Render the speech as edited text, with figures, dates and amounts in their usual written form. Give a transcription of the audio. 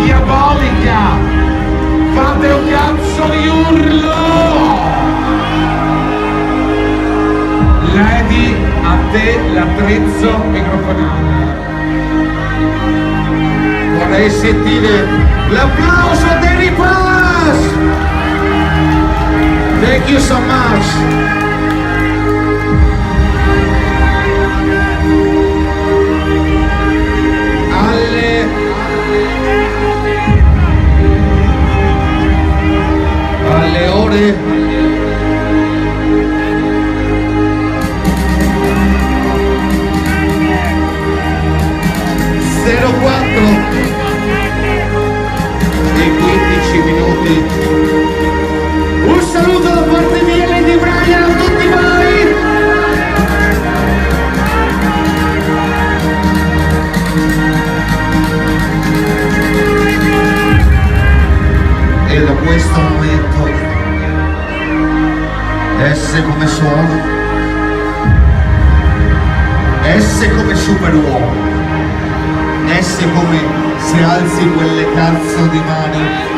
diabolica, fate un cazzo di urlo! Lady, a te l'attrezzo microfonale. Vorrei sentire l'applauso dei Ripas! Thank you so much! Alle ore 04 e 15 minuti. Un saluto da parte mia e di Brian a tutti voi. E da questo momento S come suono, S come superuomo, S come se alzi quelle cazzo di mani